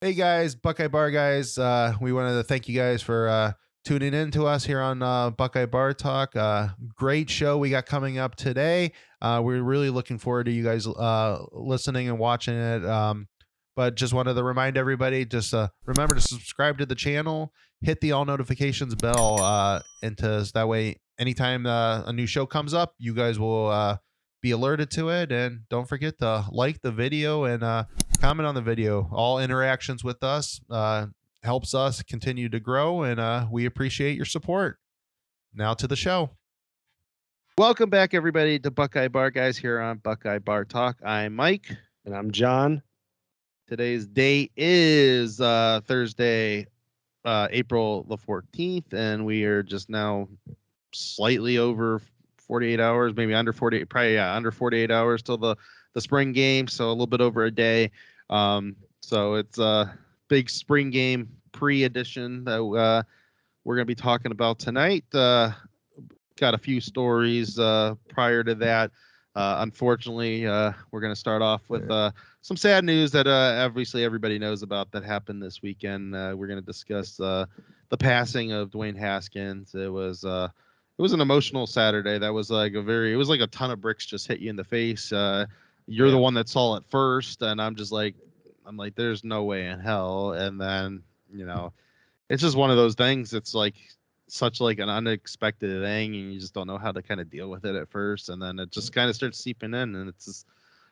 Hey guys, Buckeye Bar guys. We wanted to thank you guys for tuning in to us here on Buckeye Bar Talk. Great show we got coming up today. We're really looking forward to you guys listening and watching it. But just wanted to remind everybody, just remember to subscribe to the channel, hit the all notifications bell, and that way, anytime a new show comes up, you guys will be alerted to it. And don't forget to like the video and comment on the video. All interactions with us helps us continue to grow, and we appreciate your support. Now to the show. Welcome back, everybody, to Buckeye Bar Guys here on Buckeye Bar Talk. I'm Mike. And I'm John. Today's date is Thursday, April the 14th, and we are just now slightly over 48 hours, maybe under 48, probably under 48 hours till the spring game, so a little bit over a day. So it's a big spring game pre-edition that we're going to be talking about tonight. Got a few stories prior to that. Unfortunately, we're going to start off with some sad news that obviously everybody knows about that happened this weekend. We're going to discuss the passing of Dwayne Haskins. It was an emotional Saturday. That was it was like a ton of bricks just hit you in the face. You're the one that saw it first, and I'm like, there's no way in hell. And then, it's just one of those things. It's like such like an unexpected thing, and you just don't know how to kind of deal with it at first, and then it just kind of starts seeping in, and it's this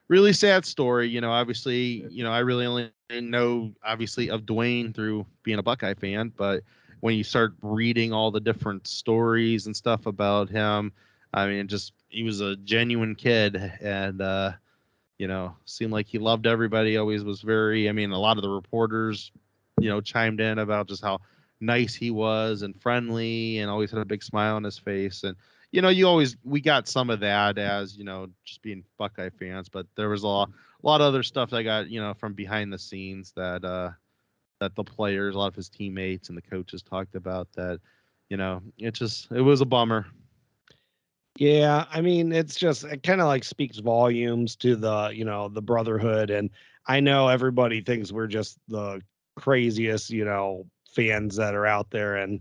really sad story. Obviously, I really only know obviously of Dwayne through being a Buckeye fan, but when you start reading all the different stories and stuff about him, I mean, he was a genuine kid, and seemed like he loved everybody. Always was very. I mean, a lot of the reporters, chimed in about just how nice he was and friendly, and always had a big smile on his face. And we got some of that as just being Buckeye fans, but there was a lot of other stuff I got from behind the scenes that the players, a lot of his teammates and the coaches talked about. That it was a bummer. Yeah, I mean, it kind of like speaks volumes to the brotherhood. And I know everybody thinks we're just the craziest, fans that are out there. And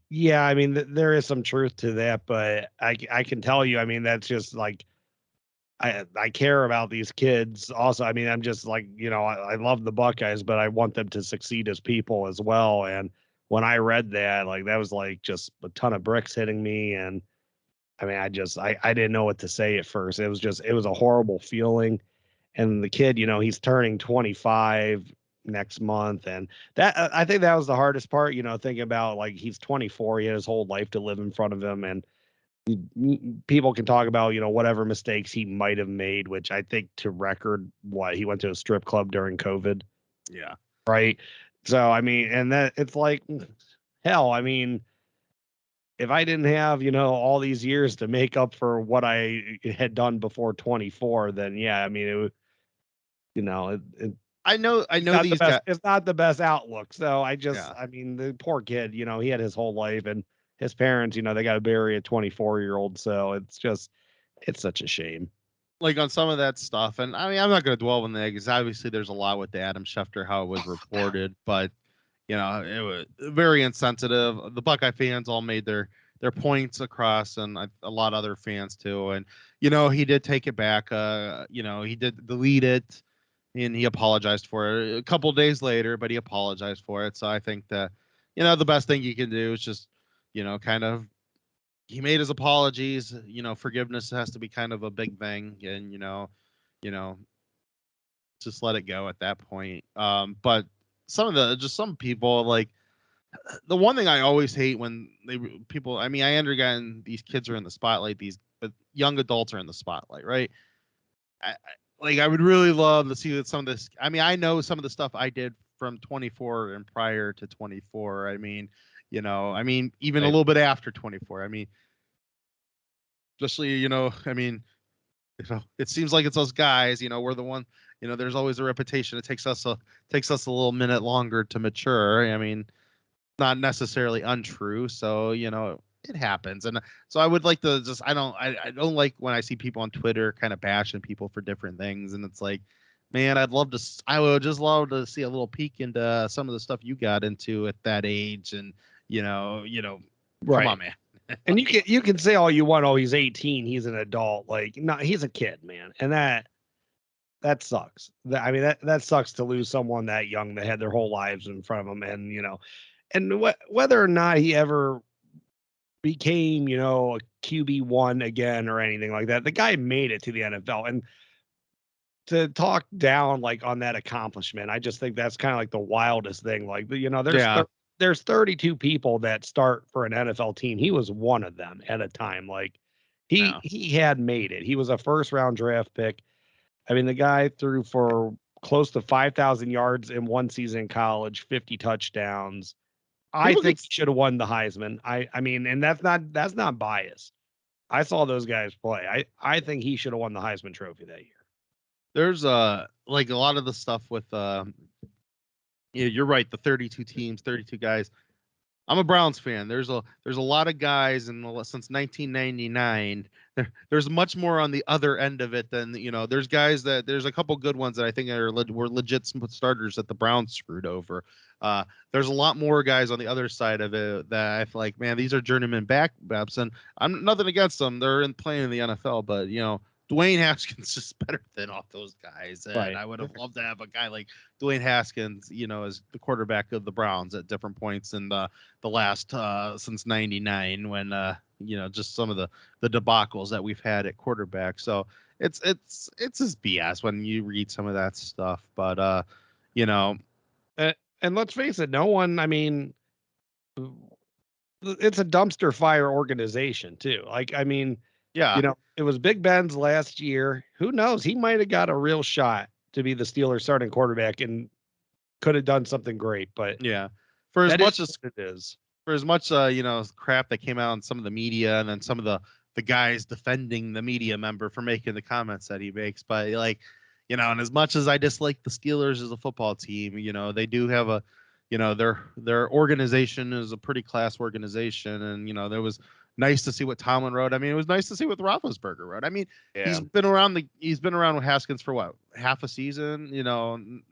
yeah, I mean, there is some truth to that, but I can tell you, I mean, that's just like, I care about these kids also. I mean, I'm just like, I love the Buckeyes, but I want them to succeed as people as well. And when I read that, like, that was like just a ton of bricks hitting me. And I mean, I didn't know what to say at first. It was a horrible feeling. And the kid, he's turning 25 next month. And that, I think that was the hardest part, thinking about like he's 24, he had his whole life to live in front of him. And people can talk about, whatever mistakes he might have made, which I think to record he went to a strip club during COVID. Yeah. Right. So, I mean, and that it's like, hell, I mean, if I didn't have, all these years to make up for what I had done before 24, then yeah, I mean, it would, I know these guys. It's not the best outlook. So Yeah. I mean, the poor kid, he had his whole life, and his parents, they got to bury a 24-year-old. So it's such a shame. Like on some of that stuff, and I mean, I'm not going to dwell on that because obviously there's a lot with the Adam Schefter, how it was reported, but it was very insensitive. The Buckeye fans all made their points across, and a lot of other fans too. And he did take it back. He did delete it, and he apologized for it a couple days later, but he apologized for it. So I think that the best thing you can do is just kind of, he made his apologies. Forgiveness has to be kind of a big thing, and just let it go at that point. But some people, like, the one thing I always hate when people, I mean, I understand these kids are in the spotlight, these young adults are in the spotlight, right? I would really love to see some of this. I mean, I know some of the stuff I did from 24 and prior to 24. I mean, even a little bit after 24. I mean, especially, I mean, it seems like it's us guys, we're the one, there's always a reputation. It takes us a little minute longer to mature. I mean, not necessarily untrue. So, it happens. And so I would like to just, I don't like when I see people on Twitter kind of bashing people for different things. And it's like, Man, I would just love to see a little peek into some of the stuff you got into at that age, and come on, man. And you can say all you want. Oh, he's 18. He's an adult. Like, no, he's a kid, man. And that sucks. I mean, that sucks to lose someone that young that had their whole lives in front of them, and and whether or not he ever became, a QB1 again or anything like that, the guy made it to the NFL. And to talk down like on that accomplishment, I just think that's kind of like the wildest thing. Like, Yeah. there's 32 people that start for an NFL team. He was one of them at a time. Like, No. he had made it. He was a first round draft pick. I mean, the guy threw for close to 5,000 yards in one season in college, 50 touchdowns. I People think get he should have won the Heisman. I mean, and that's not bias. I saw those guys play. I think he should have won the Heisman Trophy that year. There's like a lot of the stuff with yeah, you're right, the 32 teams, 32 guys. I'm a Browns fan. There's a lot of guys since 1999. There's much more on the other end of it than there's guys there's a couple good ones that I think were legit starters that the Browns screwed over. There's a lot more guys on the other side of it that I feel like, man, these are journeyman backups, and I'm nothing against them. They're playing in the NFL, but Dwayne Haskins is better than all those guys, and Right. I would have loved to have a guy like Dwayne Haskins, as the quarterback of the Browns at different points in the last since '99, when just some of the debacles that we've had at quarterback. So it's just BS when you read some of that stuff. But you know, And let's face it, no one. I mean, it's a dumpster fire organization too. Like, I mean, yeah, it was Big Ben's last year. Who knows? He might have got a real shot to be the Steelers starting quarterback and could have done something great. But yeah. For as that much is as what it is. for as much crap that came out in some of the media, and then some of the guys defending the media member for making the comments that he makes, but like, and as much as I dislike the Steelers as a football team, they do have a their organization is a pretty class organization, and there was nice to see what Tomlin wrote. I mean, it was nice to see what Roethlisberger wrote. I mean, Yeah. he's been around with Haskins for what, half a season,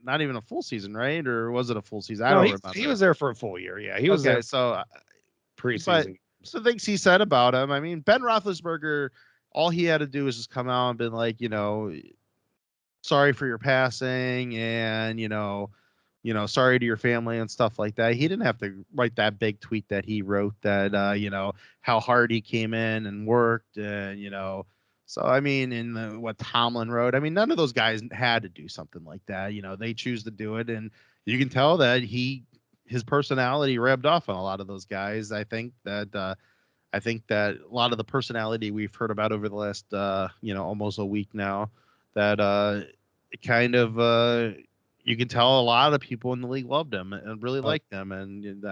not even a full season, right? Or was it a full season? I don't remember. He was there for a full year. Yeah, he was Okay, there so but preseason. the things he said about him, I mean, Ben Roethlisberger, all he had to do was just come out and been like, sorry for your passing, and sorry to your family and stuff like that. He didn't have to write that big tweet that he wrote that how hard he came in and worked, and so I mean, in what Tomlin wrote, I mean, none of those guys had to do something like that. They choose to do it, and you can tell that his personality rubbed off on a lot of those guys. I think that a lot of the personality we've heard about over the last almost a week now, that it kind of you can tell a lot of people in the league loved him and really liked him, and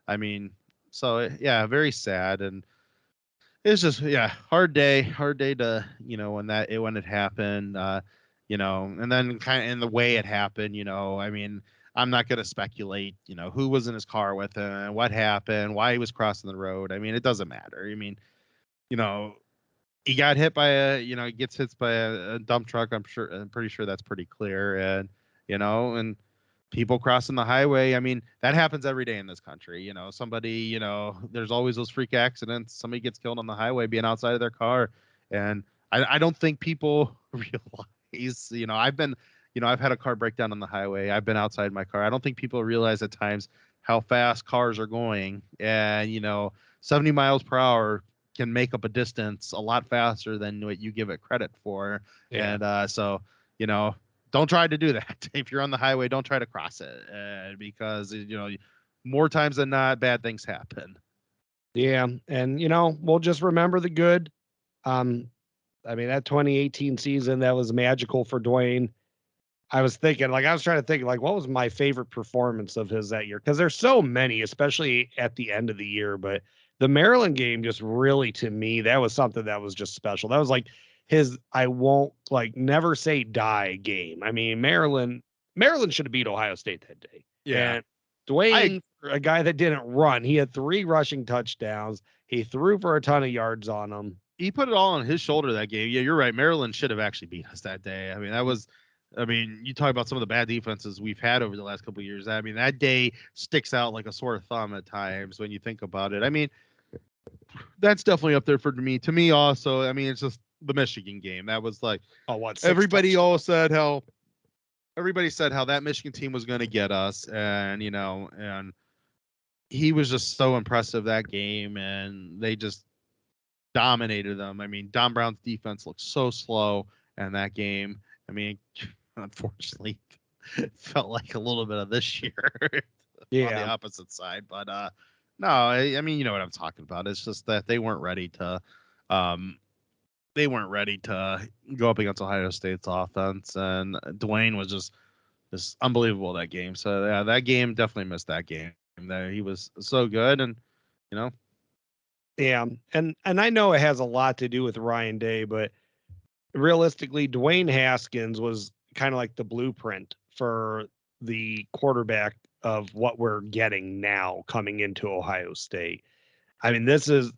I mean, so yeah, very sad, and it's just hard day to when it happened, and then kind of in the way it happened, I mean, I'm not going to speculate, who was in his car with him, what happened, why he was crossing the road. I mean, it doesn't matter. I mean, he got hit by he gets hit by a dump truck. I'm pretty sure that's pretty clear. And, and people crossing the highway. I mean, that happens every day in this country. Somebody, there's always those freak accidents. Somebody gets killed on the highway being outside of their car. And I don't think people realize, I've had a car break down on the highway. I've been outside my car. I don't think people realize at times how fast cars are going, and 70 miles per hour can make up a distance a lot faster than what you give it credit for. Yeah. And so don't try to do that. If you're on the highway, don't try to cross it, because more times than not, bad things happen. Yeah, and we'll just remember the good. I mean, that 2018 season, that was magical for Dwayne. I was trying to think, like, what was my favorite performance of his that year? Because there's so many, especially at the end of the year. But the Maryland game, just really, to me, that was something that was just special. That was like his I won't never say die game. I mean, Maryland should have beat Ohio State that day. Yeah. And Dwayne, a guy that didn't run, he had 3 rushing touchdowns. He threw for a ton of yards on them. He put it all on his shoulder that game. Yeah, you're right. Maryland should have actually beat us that day. I mean, that was I mean, you talk about some of the bad defenses we've had over the last couple of years. I mean, that day sticks out like a sore thumb at times when you think about it. I mean, that's definitely up there for me. To me, also, I mean, it's just the Michigan game. That was like everybody said how that Michigan team was going to get us, and and he was just so impressive that game, and they just dominated them. I mean, Don Brown's defense looked so slow in that game. I mean, unfortunately, it felt like a little bit of this year on the opposite side. But no, I mean, you know what I'm talking about. It's just that they weren't ready to go up against Ohio State's offense, and Dwayne was just unbelievable that game. So yeah, that game definitely missed that game. That he was so good, and you know. Yeah, and I know it has a lot to do with Ryan Day, but realistically, Dwayne Haskins was kind of like the blueprint for the quarterback of what we're getting now coming into Ohio State. I mean,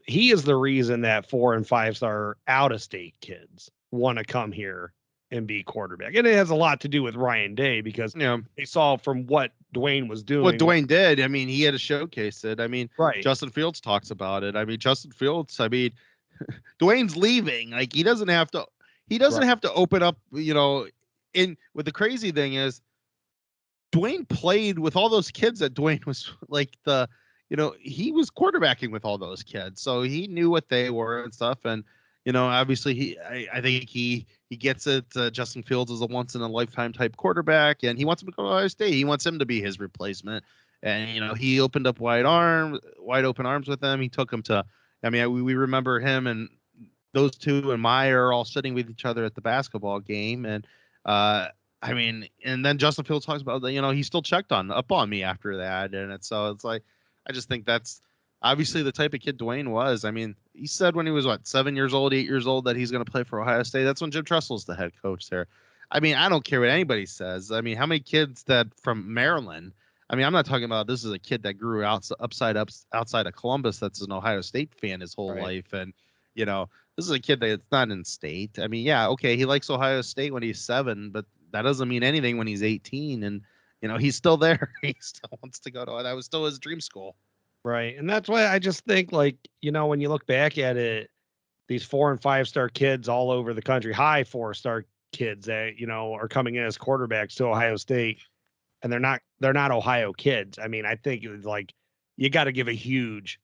he is the reason that 4 and 5-star out of state kids want to come here and be quarterback. And it has a lot to do with Ryan Day because they saw from what Dwayne was doing. What Dwayne did, I mean, he had to showcase it. I mean, right. Justin Fields talks about it. I mean, Dwayne's leaving. Like he doesn't have to open up, in with the crazy thing is Dwayne played with all those kids that Dwayne was like he was quarterbacking with all those kids. So he knew what they were and stuff. And, obviously I think he gets it. Justin Fields is a once in a lifetime type quarterback, and he wants him to go to Ohio State. He wants him to be his replacement. And, he opened up wide open arms with him. He took him to, I mean, we remember him and those two and Meyer all sitting with each other at the basketball game. And, I mean, and then Justin Fields talks about that, he still checked up on me after that. And it's like, I just think that's obviously the type of kid Dwayne was. I mean, he said when he was 7 years old, 8 years old, that he's going to play for Ohio State. That's when Jim Tressel's the head coach there. I mean, I don't care what anybody says. I mean, how many kids that from Maryland? I mean, I'm not talking about this is a kid that grew outside of Columbus that's an Ohio State fan his whole life, and this is a kid that's not in state. I mean, yeah, okay, he likes Ohio State when he's 7, but that doesn't mean anything when he's 18, and he's still there. He still wants to go to it. That was still his dream school. Right. And that's why I just think, like, when you look back at it, these 4 and 5-star kids all over the country, high 4-star kids that, are coming in as quarterbacks to Ohio State, and they're not Ohio kids. I mean, I think it was like, you got to give a huge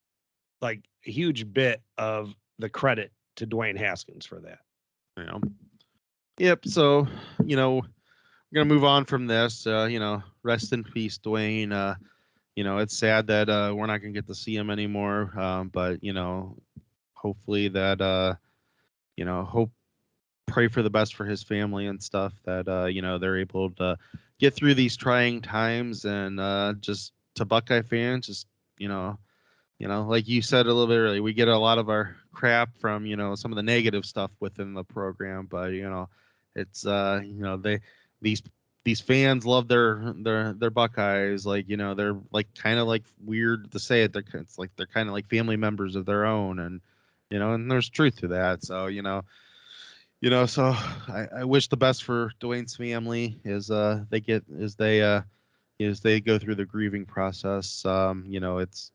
bit of the credit to Dwayne Haskins for that. Yeah. Yep. So, we're going to move on from this, rest in peace, Dwayne. It's sad that we're not going to get to see him anymore. But, hopefully that, pray for the best for his family and stuff that, they're able to get through these trying times. And just to Buckeye fans, just, like you said a little bit earlier, we get a lot of our crap from, some of the negative stuff within the program. But, it's, these fans love their Buckeyes. Like, they're like kind of like weird to say it. It's like they're kind of like family members of their own, and and there's truth to that. So so I wish the best for Dwayne's family as they go through the grieving process. It's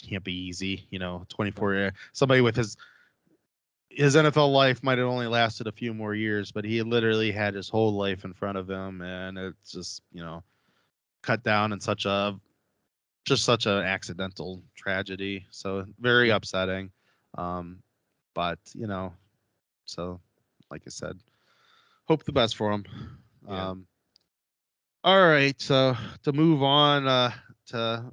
can't be easy. 24 somebody with his NFL life might have only lasted a few more years, but he literally had his whole life in front of him, and it's just cut down in such an accidental tragedy. So very upsetting. But so like I said, hope the best for him. Yeah. All right, so to move on to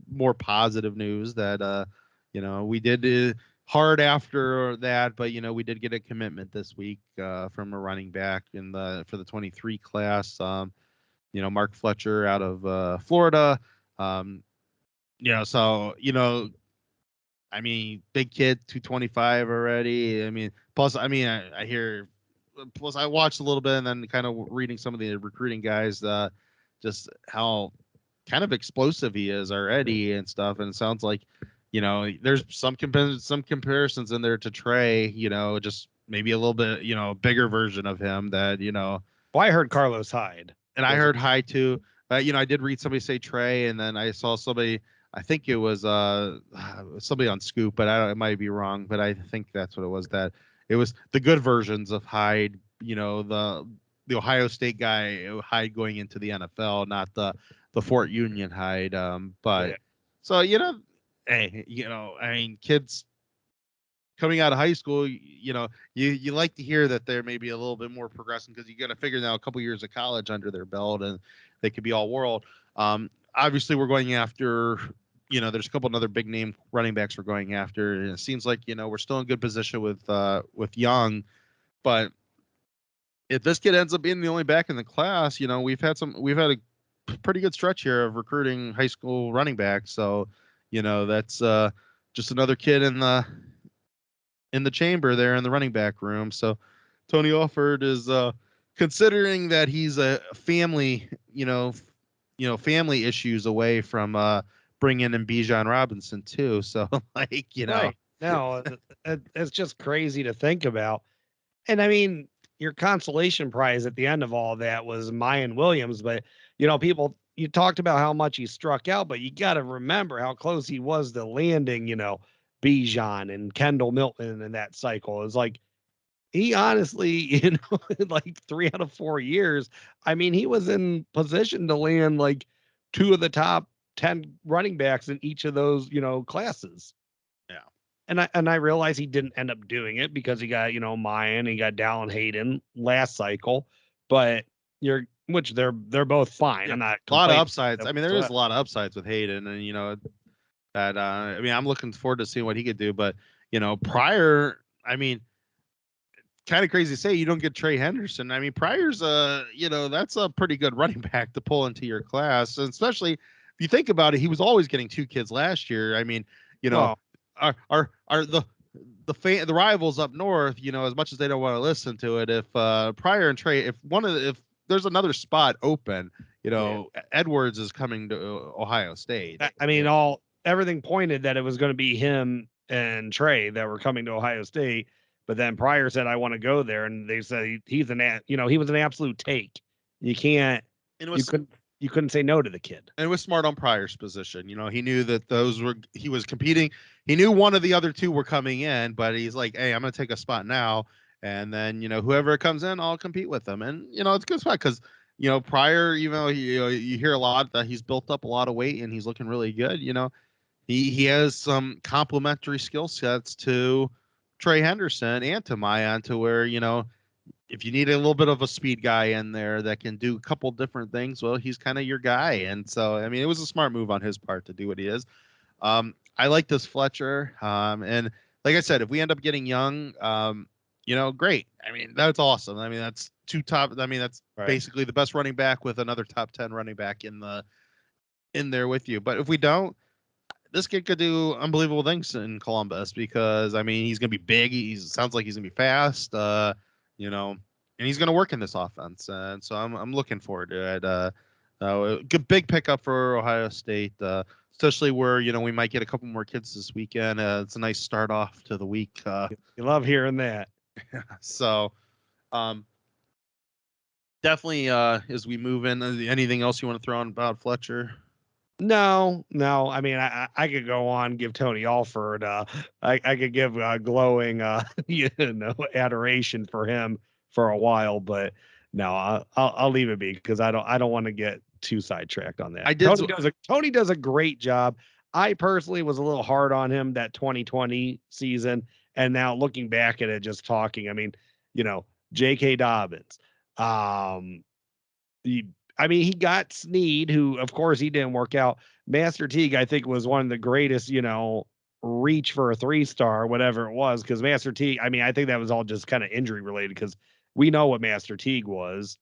more positive news that we did hard after that, but we did get a commitment this week from a running back for the 23 class. Mark Fletcher out of Florida. So I mean, big kid, 225 already. I mean, plus, I mean, I hear. Plus, I watched a little bit and then kind of reading some of the recruiting guys, just how kind of explosive he is already and stuff. And it sounds like, there's some comparisons in there to Trey, just maybe a little bit, bigger version of him that, Well, I heard Carlos Hyde. And I heard Hyde too. I did read somebody say Trey, and then I saw somebody. I think it was somebody on Scoop, but it might be wrong. But I think that's what it was. That it was the good versions of Hyde. The Ohio State guy Hyde going into the NFL, not the Fort Union Hyde. But Yeah. so hey, I mean, kids coming out of high school, you like to hear that they're maybe a little bit more progressing, because you got to figure now a couple years of college under their belt and they could be all world. Obviously, we're going after, there's a couple of other big name running backs we're going after, and it seems like we're still in good position with Young, but if this kid ends up being the only back in the class, we've had a pretty good stretch here of recruiting high school running backs, so that's just another kid in the chamber there in the running back room. So Tony Alford is considering that he's a family, family issues away from bringing in Bijan Robinson too. So Right. No, it's just crazy to think about. And I mean, your consolation prize at the end of all that was Mayan Williams, but people, you talked about how much he struck out, but you got to remember how close he was to landing, Bijan and Kendall Milton in that cycle. It's like he honestly, like 3 out of 4 years, I mean, he was in position to land like 2 of the top 10 running backs in each of those, classes. Yeah. And I realize he didn't end up doing it because he got, Mayan, he got Dallin Hayden last cycle, but which they're both fine. Yeah. I'm not a lot of complaining upsides. I mean, there is a lot of upsides with Hayden, and that I mean, I'm looking forward to seeing what he could do. But Pryor, I mean, kind of crazy to say you don't get Trey Henderson. I mean, Pryor's that's a pretty good running back to pull into your class, and especially if you think about it, he was always getting 2 kids last year. I mean, Well, are the rivals up north, as much as they don't want to listen to it, if Pryor and Trey, if there's another spot open, Edwards is coming to Ohio State. I mean, everything pointed that it was going to be him and Trey that were coming to Ohio State, but then Pryor said, "I want to go there," and they said he was an absolute take. You can't, you couldn't say no to the kid. And it was smart on Pryor's position. He knew that he was competing. He knew one of the other 2 were coming in, but he's like, hey, I'm going to take a spot now. And then, whoever comes in, I'll compete with them. And, it's a good spot because, Pryor, you hear a lot that he's built up a lot of weight and he's looking really good. He has some complementary skill sets to Trey Henderson and to Mayan, to where, if you need a little bit of a speed guy in there that can do a couple different things, well, he's kind of your guy. And so, I mean, it was a smart move on his part to do what he is. I like this Fletcher. And like I said, if we end up getting Young, great. I mean, that's awesome. I mean, that's 2 top. I mean, that's Right. basically the best running back with another top 10 running back in there with you. But if we don't, this kid could do unbelievable things in Columbus, because I mean, he's gonna be big. He sounds like he's gonna be fast. And he's gonna work in this offense, and so I'm looking forward to it. Good big pickup for Ohio State, especially where we might get a couple more kids this weekend. It's a nice start off to the week. You love hearing that. So, definitely, as we move in, anything else you want to throw on about Fletcher? No. I mean, I could go on, give Tony Alford. I could give glowing, adoration for him for a while, but no, I'll leave it be, because I don't want to get too sidetracked on that. Tony does a great job. I personally was a little hard on him that 2020 season, and now looking back at it, just talking, I mean, J.K. Dobbins, he got Snead, who, of course, he didn't work out. Master Teague, I think, was one of the greatest, reach for a 3-star, whatever it was, because Master Teague, I mean, I think that was all just kind of injury related, because we know what Master Teague was.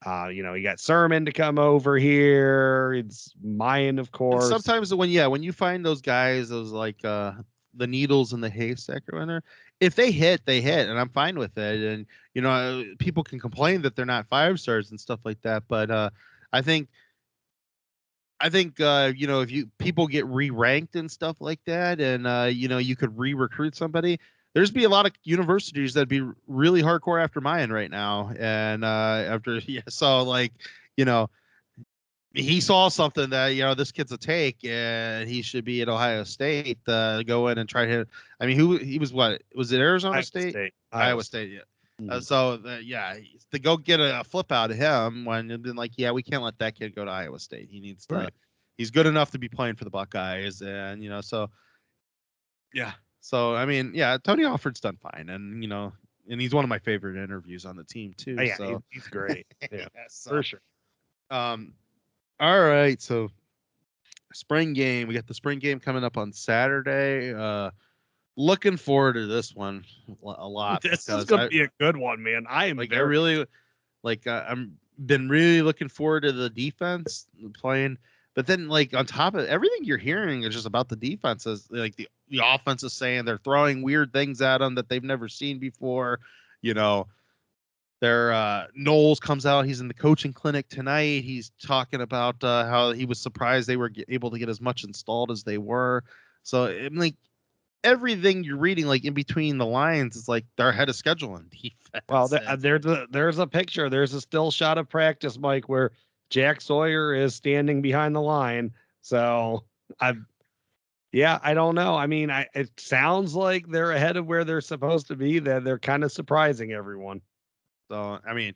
You got Sermon to come over here. It's Mayan, of course. And sometimes when you find those guys, those like the needles in the haystack or whatever, if they hit, they hit, and I'm fine with it. And people can complain that they're not 5-stars and stuff like that, but I think if people get re-ranked and stuff like that, and you could re-recruit somebody, there's be a lot of universities that'd be really hardcore after Mayan right now, and after so like he saw something that this kid's a take, and he should be at Ohio State. Go in and try to hit. I mean, he was what was it? Arizona State? Iowa State. Yeah. To go get a flip out of him when and been like, yeah, we can't let that kid go to Iowa State. He needs to. Right. He's good enough to be playing for the Buckeyes, and so yeah. So I mean, yeah, Tony Alford's done fine, and and he's one of my favorite interviews on the team too. Oh, yeah, so he's great. Yeah, so, for sure. All right, so spring game. We got the spring game coming up on Saturday. Looking forward to this one a lot. This is gonna be a good one, man. I am I really I'm been really looking forward to the defense playing, but then like on top of everything you're hearing is just about the defenses. Like the offense is saying they're throwing weird things at them that they've never seen before. Knowles comes out. He's in the coaching clinic tonight. He's talking about how he was surprised they were able to get as much installed as they were. So I'm like, everything you're reading, like in between the lines, is like they're ahead of schedule on defense. Well, there's a picture. There's a still shot of practice, Mike, where Jack Sawyer is standing behind the line. So I don't know. I mean, it sounds like they're ahead of where they're supposed to be. That they're kind of surprising everyone. So, I mean,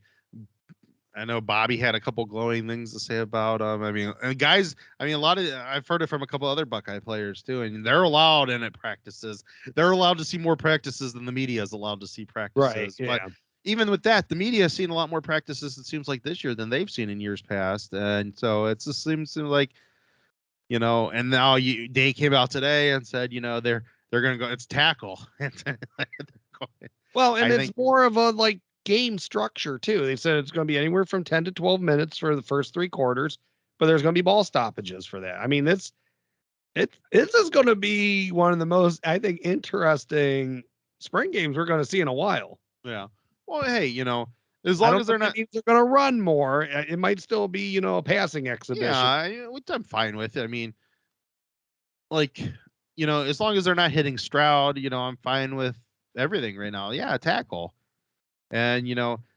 I know Bobby had a couple glowing things to say about them. I mean, and guys, a lot of I've heard it from a couple other Buckeye players too, and they're allowed in at practices. They're allowed to see more practices than the media is allowed to see practices. Right. Yeah. But even with that, the media has seen a lot more practices, it seems like, this year than they've seen in years past. And so it just seems like, and now they came out today and said, they're going to go, it's tackle. Well, and it's more of a like game structure too. They said it's going to be anywhere from 10 to 12 minutes for the first 3 quarters, but there's going to be ball stoppages for that. I mean, this is going to be one of the most, I think, interesting spring games we're going to see in a while. Yeah. Well, hey, as long as they're not, they're going to run more. It might still be, a passing exhibition. Yeah, which I'm fine with. I mean, like, as long as they're not hitting Stroud, I'm fine with everything right now. Yeah, tackle. And,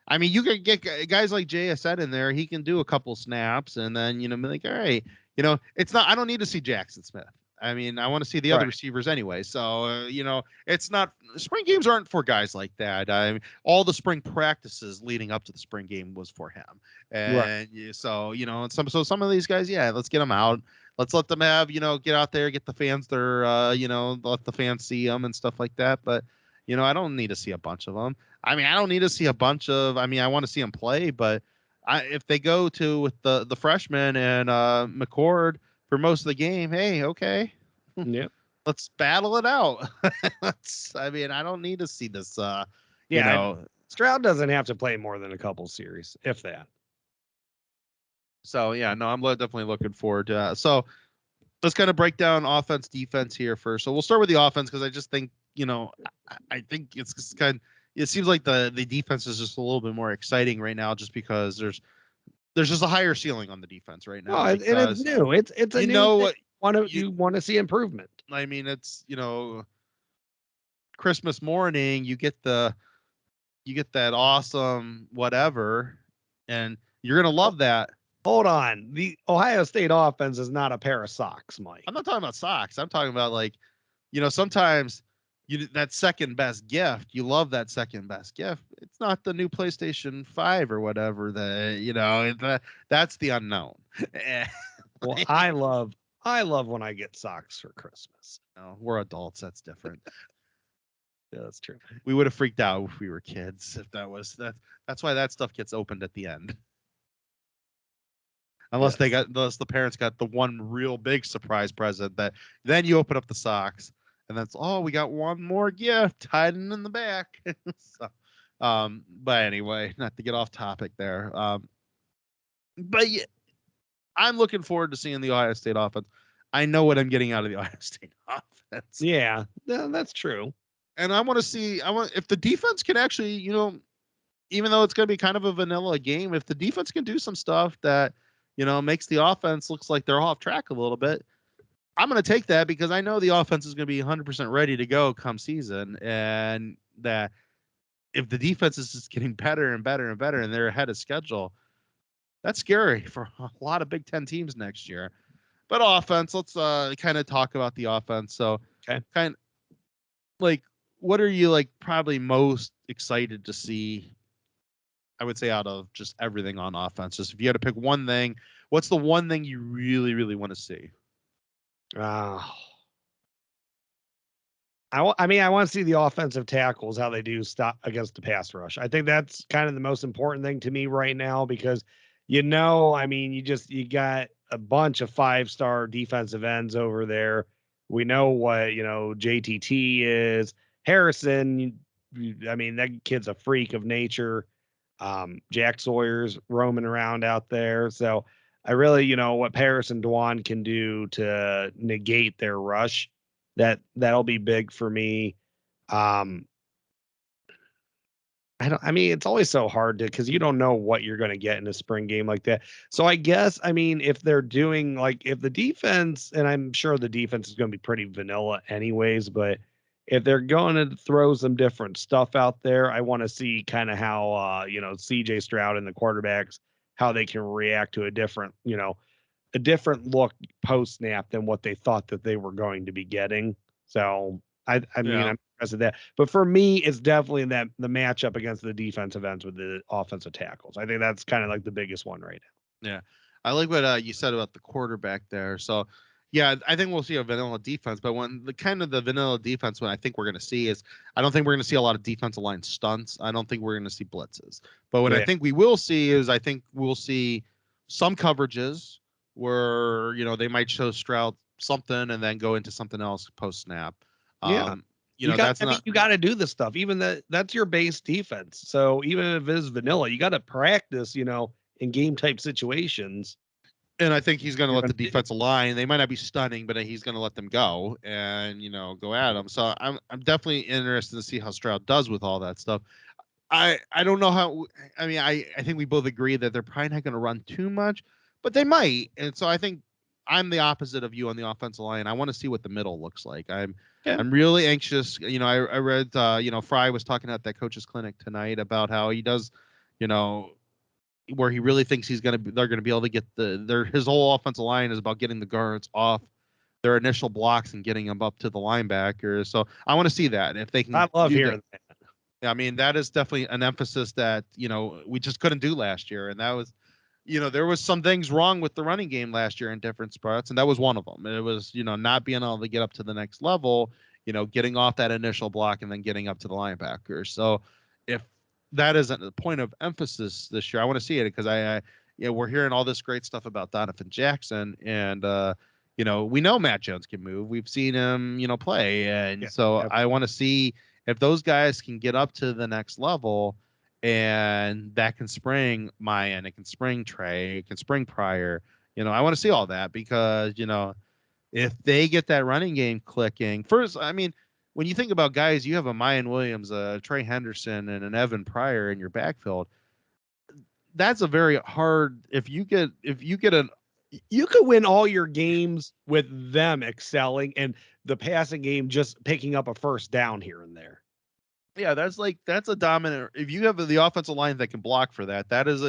I mean, you can get guys like JSN in there. He can do a couple snaps and then, be like, all right, it's not, I don't need to see Jackson Smith. I mean, I want to see the other receivers anyway. So, it's not, spring games aren't for guys like that. I mean, all the spring practices leading up to the spring game was for him. And so, some of these guys, yeah, let's get them out. Let's let them have, get out there, get the fans their, let the fans see them and stuff like that. But, I don't need to see a bunch of them. I mean, I don't need to see a bunch of, I want to see them play, but if they go to with the freshmen and McCord for most of the game, hey, okay. Yeah. Let's battle it out. I don't need to see this, Stroud doesn't have to play more than a couple series, if that. So, yeah, no, I'm definitely looking forward to that. So let's kind of break down offense, defense here first. So we'll start with the offense because I just think, I think it's just it seems like the defense is just a little bit more exciting right now just because there's just a higher ceiling on the defense right now. And it's new. It's a new you want to see improvement. I mean, it's, Christmas morning, you get that awesome whatever, and you're going to love that. Hold on. The Ohio State offense is not a pair of socks, Mike. I'm not talking about socks. I'm talking about like, sometimes that second best gift, you love that second best gift. It's not the new PlayStation 5 or whatever that's the unknown. Well, I love when I get socks for Christmas. No, we're adults. That's different. Yeah, that's true. We would have freaked out if we were kids. If that's why that stuff gets opened at the end. Unless the parents got the one real big surprise present that then you open up the socks and that's, we got one more gift hiding in the back. So, but anyway, not to get off topic there. But yeah, I'm looking forward to seeing the Ohio State offense. I know what I'm getting out of the Ohio State offense. Yeah, that's true. And I want to see, if the defense can actually, even though it's going to be kind of a vanilla game, if the defense can do some stuff that, makes the offense looks like they're off track a little bit, I'm going to take that because I know the offense is going to be 100% ready to go come season, and that if the defense is just getting better and better and better, and they're ahead of schedule, that's scary for a lot of Big Ten teams next year. But offense, let's kind of talk about the offense. So, Okay. kind of like, what are you like probably most excited to see? I would say out of just everything on offense, just if you had to pick one thing, what's the one thing you really, really want to see? I mean, I want to see the offensive tackles, how they do stop against the pass rush. I think that's kind of the most important thing to me right now because, I mean, you got a bunch of 5-star defensive ends over there. We know what, JTT is. Harrison, I mean, that kid's a freak of nature. Jack Sawyer's roaming around out there. So I really, what Paris and Dwan can do to negate their rush, that'll be big for me. I mean, it's always so hard because you don't know what you're going to get in a spring game like that. So I guess, I mean, if they're doing if the defense, and I'm sure the defense is going to be pretty vanilla anyways, but if they're going to throw some different stuff out there, I want to see kind of how, CJ Stroud and the quarterbacks, how they can react to a different look post snap than what they thought that they were going to be getting. So I mean, Yeah. I'm impressed with that. But for me, it's definitely the matchup against the defensive ends with the offensive tackles. I think that's kind of like the biggest one right now. Yeah. I like what you said about the quarterback there. So, yeah, I think we'll see a vanilla defense, but when the vanilla defense, what I think we're going to see is, I don't think we're going to see a lot of defensive line stunts. I don't think we're going to see blitzes. But what I Yeah. think we will see is, I think we'll see some coverages where, they might show Stroud something and then go into something else post snap. Yeah. That's not. You got to do this stuff. Even that's your base defense. So even if it is vanilla, you got to practice, in game type situations. And I think he's going to You're let the gonna do. defensive line. They might not be stunning, but he's going to let them go and go at them. So I'm definitely interested to see how Stroud does with all that stuff. I don't know how. I mean, I think we both agree that they're probably not going to run too much, but they might. And so I think I'm the opposite of you on the offensive line. I want to see what the middle looks like. Yeah. I'm really anxious. I read Fry was talking at that coach's clinic tonight about how he does, where he really thinks they're gonna be able to get his whole offensive line is about getting the guards off their initial blocks and getting them up to the linebackers. So I want to see that if they can. I love do hearing that. that. I mean, that is definitely an emphasis that we just couldn't do last year, and that was, there was some things wrong with the running game last year in different spots, and that was one of them. It was not being able to get up to the next level, getting off that initial block and then getting up to the linebackers. So if that isn't a point of emphasis this year, I want to see it because we're hearing all this great stuff about Donovan Jackson, and we know Matt Jones can move. We've seen him play, and so I want to see if those guys can get up to the next level, and that can spring Mayan, it can spring Trey, it can spring Pryor. I want to see all that because if they get that running game clicking first, I mean, when you think about guys, you have a Mayan Williams, a Trey Henderson, and an Evan Pryor in your backfield. That's a very hard. If you get you could win all your games with them excelling and the passing game just picking up a first down here and there. Yeah, that's a dominant. If you have the offensive line that can block for that, that is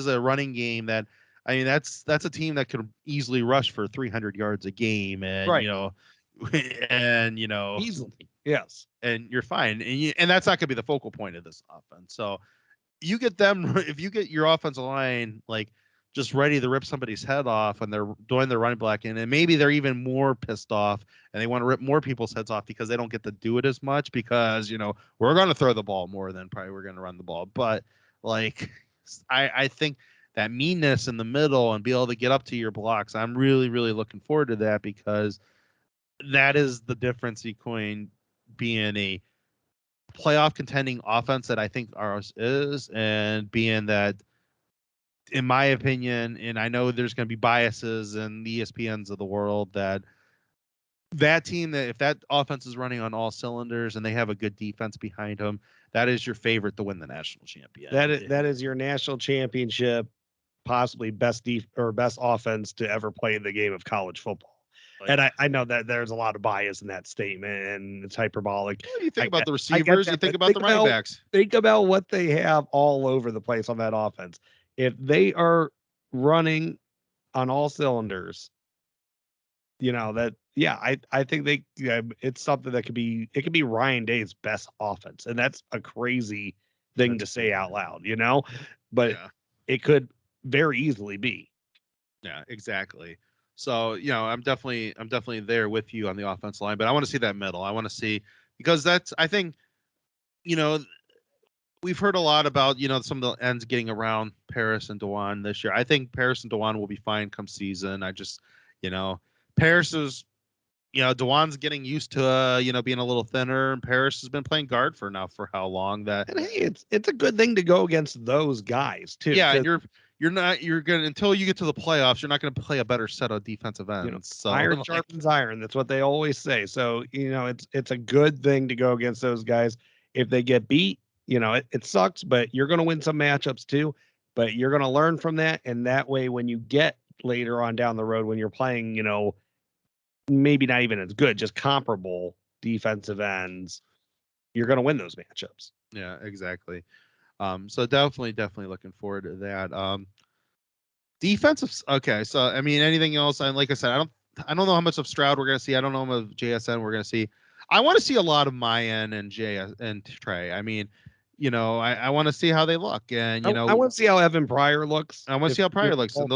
a running game that, I mean, that's a team that could easily rush for 300 yards a game, and Right. and Easily. Yes. and you're fine, and that's not going to be the focal point of this offense. So you get them if you get your offensive line like just ready to rip somebody's head off when they're doing their running back, and maybe they're even more pissed off and they want to rip more people's heads off because they don't get to do it as much because we're going to throw the ball more than probably we're going to run the ball. But like I think that meanness in the middle and be able to get up to your blocks, I'm really, really looking forward to that because that is the difference between being a playoff contending offense that I think ours is, and being that, in my opinion, and I know there's going to be biases in the ESPNs of the world, that team, that if that offense is running on all cylinders and they have a good defense behind them, that is your favorite to win the national champion. That is your national championship, possibly best offense to ever play the game of college football. And I know that there's a lot of bias in that statement, and it's hyperbolic. Well, you think about the I get receivers, you that, think but about the running backs. think about what they have all over the place on that offense. If they are running on all cylinders, I think it's something that could be Ryan Day's best offense, and that's a crazy thing to say out loud, but Yeah. it could very easily be. Yeah, exactly. So, I'm definitely there with you on the offensive line, but I want to see that middle. I want to see, because that's, I think, you know, we've heard a lot about, some of the ends getting around Paris and Dewan this year. I think Paris and Dewan will be fine come season. I just, Paris is, Dewan's getting used to, being a little thinner, and Paris has been playing guard for how long that. And hey, it's a good thing to go against those guys too. Yeah, and you're gonna, until you get to the playoffs, you're not gonna play a better set of defensive ends. So iron sharpens iron. That's what they always say. So it's a good thing to go against those guys. If they get beat, it sucks, but you're going to win some matchups too. But you're going to learn from that, and that way, when you get later on down the road, when you're playing, maybe not even as good, just comparable defensive ends, you're going to win those matchups. Yeah, exactly. So definitely looking forward to that. Defensive. Okay, so I mean, anything else? And like I said, I don't know how much of Stroud we're gonna see. I don't know how much of JSN we're gonna see. I want to see a lot of Mayan and JS and Trey. I mean, I want to see how they look, and I want to see how Evan Pryor looks. I want to see how Pryor looks, and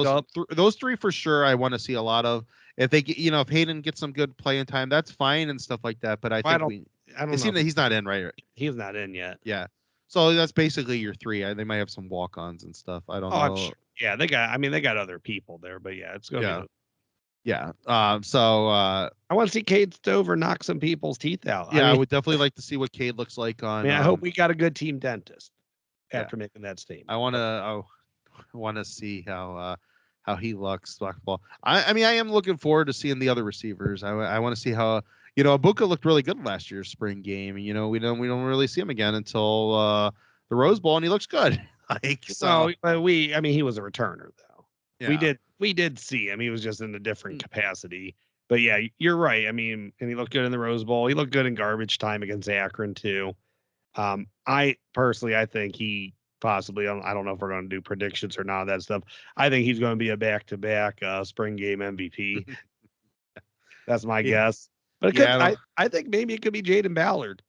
those three for sure. I want to see a lot of. If they get, if Hayden gets some good playing time, that's fine and stuff like that. But I don't know. That he's not in, right? He's not in yet. Yeah. So that's basically your three. They might have some walk-ons and stuff. I don't know. I'm sure. Yeah, they got other people there, but yeah, it's gonna be. Yeah. So I want to see Cade Stover knock some people's teeth out. Yeah, I would definitely like to see what Cade looks like on. I hope we got a good team dentist after making that statement. I want to see how he looks basketball. I mean, I am looking forward to seeing the other receivers. I want to see how Abuka looked really good last year's spring game. We don't really see him again until the Rose Bowl, and he looks good. But he was a returner though. Yeah. We did see him. He was just in a different capacity. But yeah, you're right. I mean, and he looked good in the Rose Bowl. He looked good in garbage time against Akron too. I think he possibly, I don't know if we're going to do predictions or not, that stuff. I think he's going to be a back-to-back spring game MVP. That's my guess. But I think maybe it could be Jaden Ballard.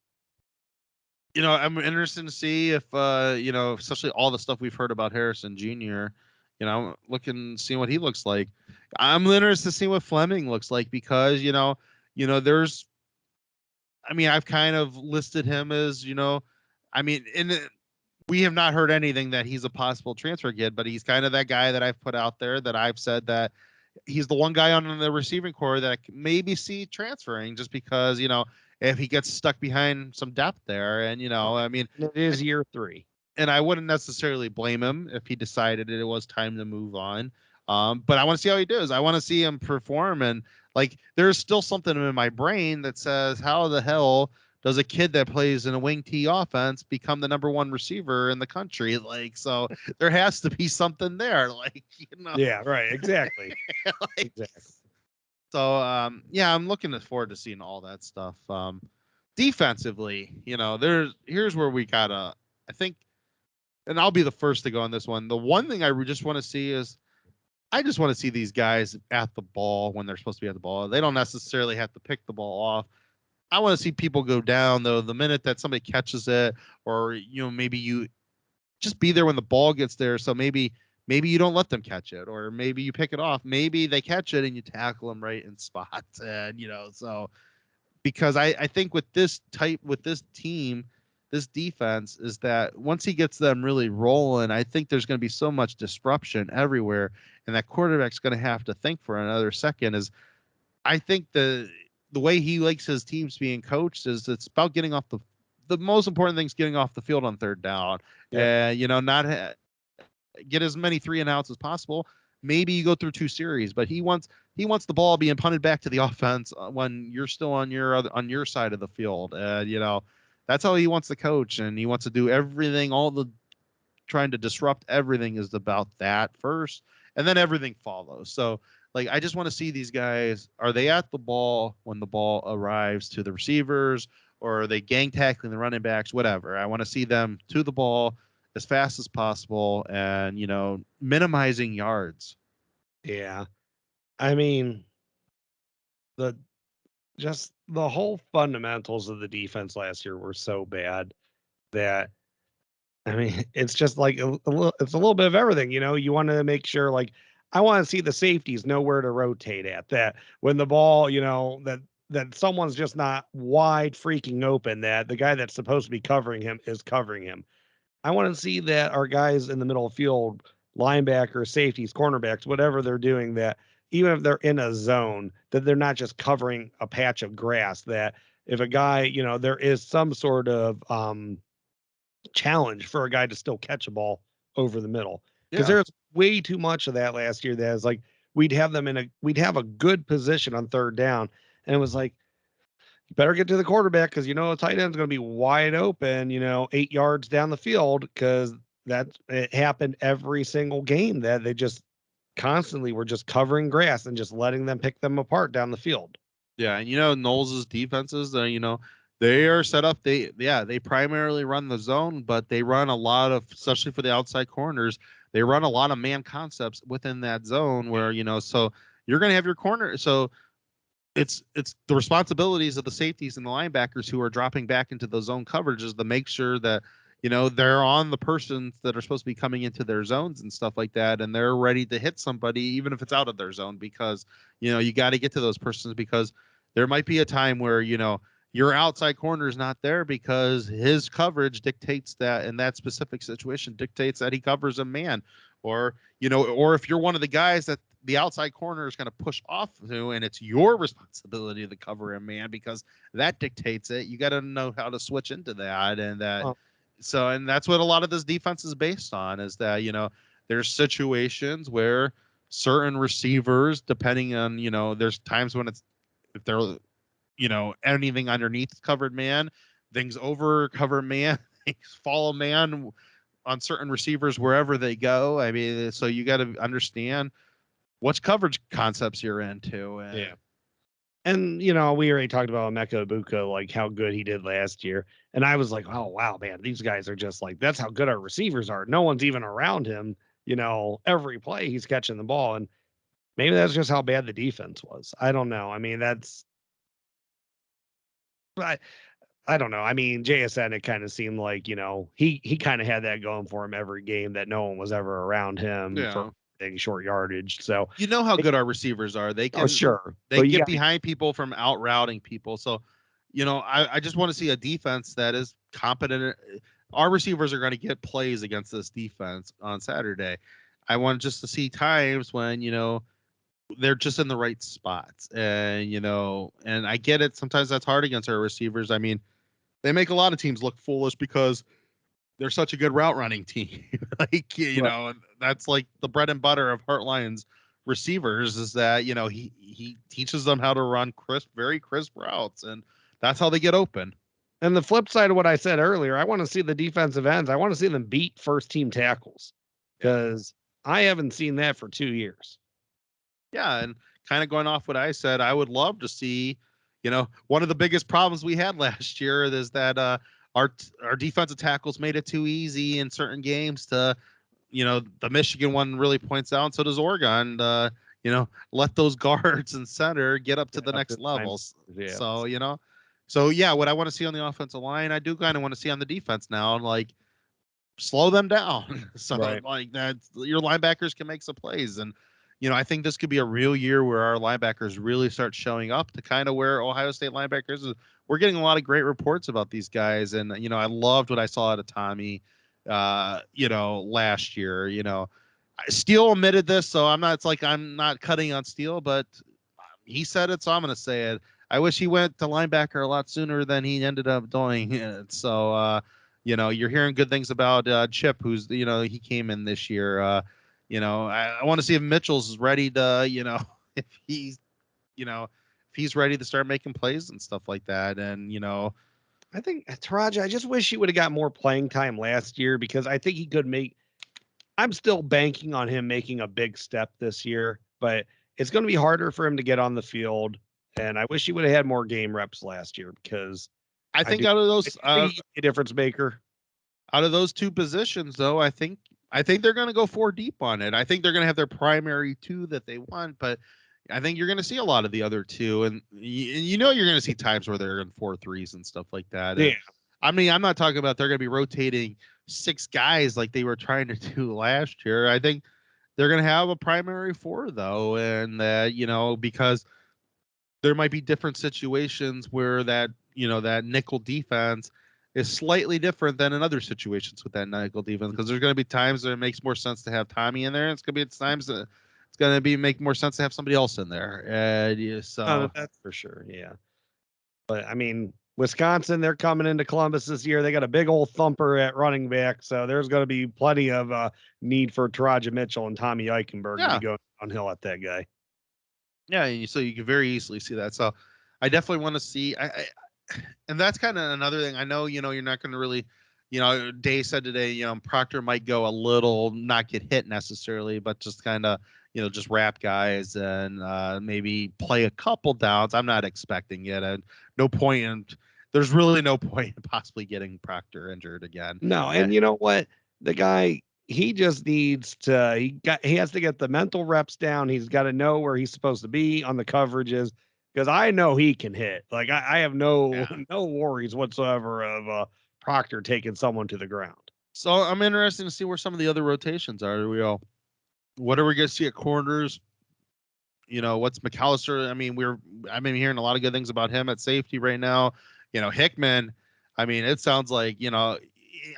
I'm interested to see if, especially all the stuff we've heard about Harrison Jr., I'm seeing what he looks like. I'm interested to see what Fleming looks like because, there's, I've kind of listed him as, we have not heard anything that he's a possible transfer kid, but he's kind of that guy that I've put out there that I've said that he's the one guy on the receiving core that I can maybe see transferring just because, if he gets stuck behind some depth there and, it is year 3. And I wouldn't necessarily blame him if he decided it was time to move on. But I want to see how he does. I want to see him perform. And there's still something in my brain that says, how the hell does a kid that plays in a wing T offense become the number 1 receiver in the country? So there has to be something there. Yeah, right. Exactly. Exactly. So, I'm looking forward to seeing all that stuff. Defensively, here's where we gotta, I think, and I'll be the first to go on this one. The one thing I just want to see is I just want to see these guys at the ball when they're supposed to be at the ball. They don't necessarily have to pick the ball off. I want to see people go down, though, the minute that somebody catches it, or, maybe you just be there when the ball gets there. So maybe you don't let them catch it, or maybe you pick it off. Maybe they catch it and you tackle them right in spot. And, so because I think with this team, this defense is that once he gets them really rolling, I think there's going to be so much disruption everywhere. And that quarterback's going to have to think for another second. I think the way he likes his teams being coached is it's about getting off the most important thing is getting off the field on third down. Yeah. Not get as many 3 and outs as possible. Maybe you go through 2 series, but he wants the ball being punted back to the offense when you're still on your side of the field. That's how he wants to coach, and he wants to do everything. Trying to disrupt everything is about that first, and then everything follows. So Like, I just want to see these guys. Are they at the ball when the ball arrives to the receivers, or are they gang tackling the running backs? Whatever. I want to see them to the ball as fast as possible, and minimizing yards. Yeah. I mean, the just the whole fundamentals of the defense last year were so bad that I mean, it's just like it's a little bit of everything, You want to make sure, like, I want to see the safeties know where to rotate at. That when the ball, that someone's just not wide freaking open. That the guy that's supposed to be covering him is covering him. I want to see that our guys in the middle of the field, linebackers, safeties, cornerbacks, whatever they're doing, that even if they're in a zone, that they're not just covering a patch of grass. That if a guy, there is some sort of challenge for a guy to still catch a ball over the middle, because Yeah. there's way too much of that last year. That is like we'd have a good position on third down, and it was like, you better get to the quarterback because a tight end's going to be wide open, 8 yards down the field, because it happened every single game that they just constantly were just covering grass and just letting them pick them apart down the field. Yeah, and Knowles' defenses, they are set up. They primarily run the zone, but they run a lot of, especially for the outside corners, they run a lot of man concepts within that zone where so you're going to have your corner. So it's the responsibilities of the safeties and the linebackers who are dropping back into the zone coverages to make sure that they're on the persons that are supposed to be coming into their zones and stuff like that, and they're ready to hit somebody even if it's out of their zone, because you got to get to those persons, because there might be a time where your outside corner is not there because his coverage dictates that, in that specific situation dictates that he covers a man, or or if you're one of the guys that the outside corner is going to push off to, and it's your responsibility to cover him, man, because that dictates it. You got to know how to switch into that, and and that's what a lot of this defense is based on, is that there's situations where certain receivers, depending on there's times when it's, if they're anything underneath covered man, things over covered man, things follow man on certain receivers wherever they go. I mean, so you got to understand which coverage concepts you're into. Yeah. And, we already talked about Emeka Ibuka, like how good he did last year. And I was like, oh, wow, man, these guys are just like, that's how good our receivers are. No one's even around him, every play he's catching the ball. And maybe that's just how bad the defense was. I don't know. I mean, I don't know. I mean, JSN, it kind of seemed like, he kind of had that going for him every game, that no one was ever around him for short yardage. So how good our receivers are. They can, sure, they get behind people from out routing people. So, I just want to see a defense that is competent. Our receivers are going to get plays against this defense on Saturday. I want just to see times when, they're just in the right spots, and and I get it. Sometimes that's hard against our receivers. I mean, they make a lot of teams look foolish because they're such a good route running team. Like, that's like the bread and butter of Hart Lions receivers, is that, he teaches them how to run very crisp routes, and that's how they get open. And the flip side of what I said earlier, I want to see the defensive ends. I want to see them beat first team tackles, because I haven't seen that for 2 years. Yeah. And kind of going off what I said, I would love to see, one of the biggest problems we had last year is that, our defensive tackles made it too easy in certain games to, the Michigan one really points out, and so does Oregon, let those guards and center get up to the next levels. Yeah. So what I want to see on the offensive line, I do kind of want to see on the defense now, like, slow them down. So like that, your linebackers can make some plays. And, I think this could be a real year where our linebackers really start showing up to kind of where Ohio State linebackers is. We're getting a lot of great reports about these guys. And, I loved what I saw out of Tommy, last year. Steele admitted this, so I'm not cutting on Steele, but he said it, so I'm going to say it. I wish he went to linebacker a lot sooner than he ended up doing it. So, you're hearing good things about Chip, who's, he came in this year. I want to see if Mitchell's ready to, if he's, if he's ready to start making plays and stuff like that. And, I think Taraja, I just wish he would have got more playing time last year, because I think he could I'm still banking on him making a big step this year, but it's going to be harder for him to get on the field. And I wish he would have had more game reps last year because I think do out of those think he's a difference maker. out of those two positions, though, I think they're going to go 4 deep on it. I think they're going to have their primary 2 that they want, but I think you're going to see a lot of the other 2, and you're going to see times where they're in 4-3s and stuff like that. Yeah. And, I mean, I'm not talking about they're going to be rotating 6 guys like they were trying to do last year. I think they're going to have a primary 4 though, and because there might be different situations where that nickel defense is slightly different than in other situations with that nickel defense, because there's going to be times that it makes more sense to have Tommy in there, and it's going to be times that it's going to be make more sense to have somebody else in there. And so That's for sure. Yeah. But I mean, Wisconsin, they're coming into Columbus this year. They got a big old thumper at running back, so there's going to be plenty of need for Taraja Mitchell and Tommy Eichenberg to be going downhill at that guy. Yeah, so you can very easily see that. So I definitely want to see. And that's kind of another thing. I know, you're not going to really, Day said today, Proctor might go a little, not get hit necessarily, but just kind of, just wrap guys and maybe play a couple downs. I'm not expecting it. And no point in, there's really no point in possibly getting Proctor injured again. No, and you know what? The guy, he just needs to, he has to get the mental reps down. He's got to know where he's supposed to be on the coverages, because I know he can hit. Like I have no worries whatsoever of Proctor taking someone to the ground. So I'm interested to see where some of the other rotations are. What are we going to see at corners? What's McAllister? I mean, I've been hearing a lot of good things about him at safety right now. Hickman, I mean, it sounds like,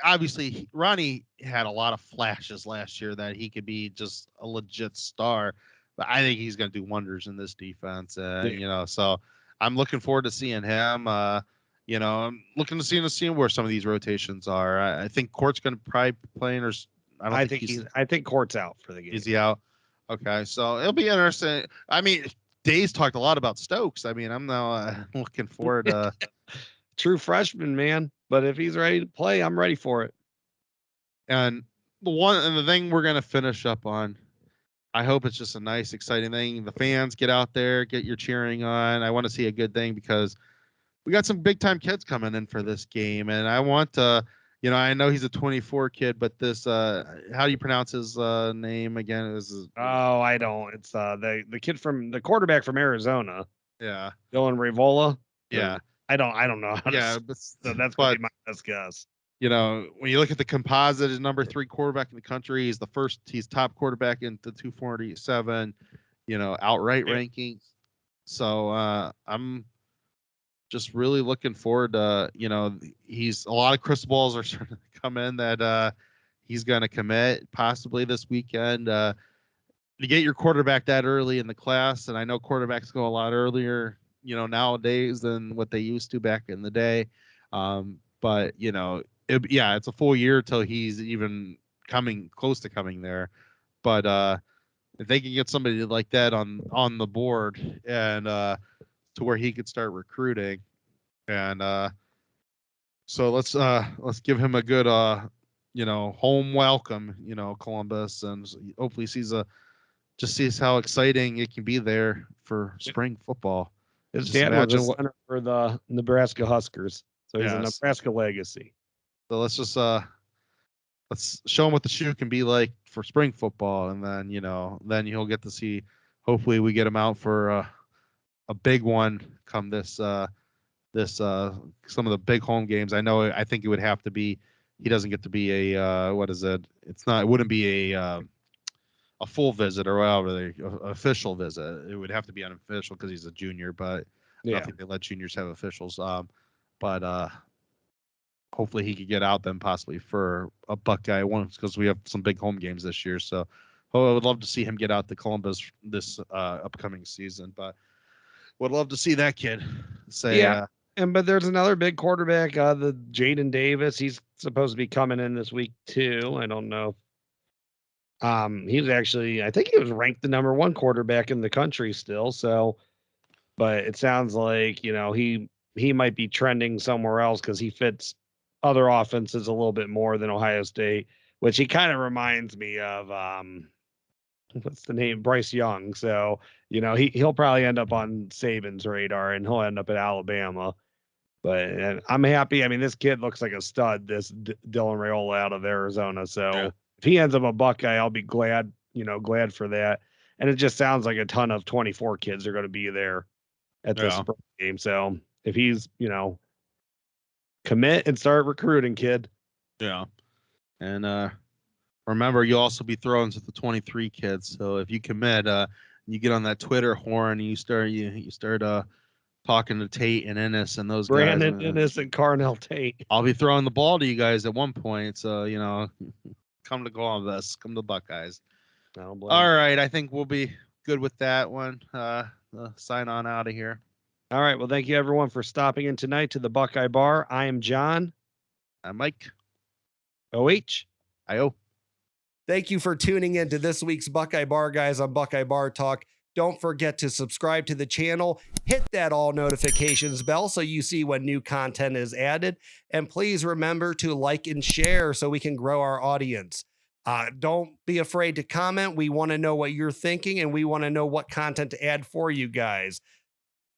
obviously Ronnie had a lot of flashes last year that he could be just a legit star, but I think he's going to do wonders in this defense. So I'm looking forward to seeing him. I'm looking to see where some of these rotations are. I think Court's going to probably be playing, or I think Court's out for the game. Is he out? Okay, so it'll be interesting. I mean, Days talked a lot about Stokes. I mean, I'm now looking forward to true freshman, man. But if he's ready to play, I'm ready for it. And the thing we're gonna finish up on, I hope it's just a nice, exciting thing. The fans get out there, get your cheering on. I want to see a good thing because we got some big time kids coming in for this game, and I want to. I know he's a 24 kid, but this, how do you pronounce his name again? I don't. It's the kid from the quarterback from Arizona. Yeah. Dylan Ravola. Yeah. I don't know. So that's going to be my best guess. When you look at the composite, his number 3 quarterback in the country. He's top quarterback in the 247, outright rankings. So I'm just really looking forward to, he's a lot of crystal balls are starting to come in that he's going to commit possibly this weekend. To get your quarterback that early in the class, and I know quarterbacks go a lot earlier, nowadays than what they used to back in the day. But it's a full year till he's even coming close to coming there. But if they can get somebody like that on the board and to where he could start recruiting, and so let's give him a good home welcome, Columbus, and hopefully sees how exciting it can be there for spring football. His dad was a center for the Nebraska Huskers, so he's a Nebraska legacy. So let's show him what the shoe can be like for spring football, and then you'll get to see. Hopefully, we get him out for a big one come this some of the big home games. I think it would have to be. He doesn't get to be a what is it? It wouldn't be a full visit or whatever, official visit. It would have to be unofficial because he's a junior, but I don't think they let juniors have officials. But hopefully he could get out then possibly for a Buckeye one, because we have some big home games this year. So I would love to see him get out to Columbus this upcoming season. But would love to see that kid say. But there's another big quarterback, the Jaden Davis. He's supposed to be coming in this week too. I don't know. He was actually, I think he was ranked the number 1 quarterback in the country still. So, but it sounds like, he might be trending somewhere else because he fits other offenses a little bit more than Ohio State, which he kind of reminds me of, what's the name? Bryce Young. So, You know, he'll probably end up on Saban's radar, and he'll end up at Alabama. But and I'm happy. I mean, this kid looks like a stud. This Dylan Raiola out of Arizona. So Yeah. if he ends up a Buckeye, I'll be glad. You know, glad for that. And it just sounds like a ton of 24 kids are going to be there at this Yeah. spring game. So if he's, you know, commit and start recruiting, kid. Yeah. And remember, you'll also be thrown to the 23 kids. So if you commit, you get on that Twitter horn, and you start talking to Tate and Ennis and those Brandon guys. Ennis and Carnell Tate. I'll be throwing the ball to you guys at one point. So, you know, come to go on this. Come to Buckeyes. All right. I think we'll be good with that one. Sign on out of here. All right. Well, thank you everyone for stopping in tonight to the Buckeye Bar. I am John. I'm Mike. OH. I.O. Thank you for tuning in to this week's Buckeye Bar Guys on Buckeye Bar Talk. Don't forget to subscribe to the channel, hit that all notifications bell so you see when new content is added, and please remember to like and share so we can grow our audience. Don't be afraid to comment. We want to know what you're thinking, and we want to know what content to add for you guys.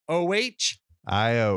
OH. I.O.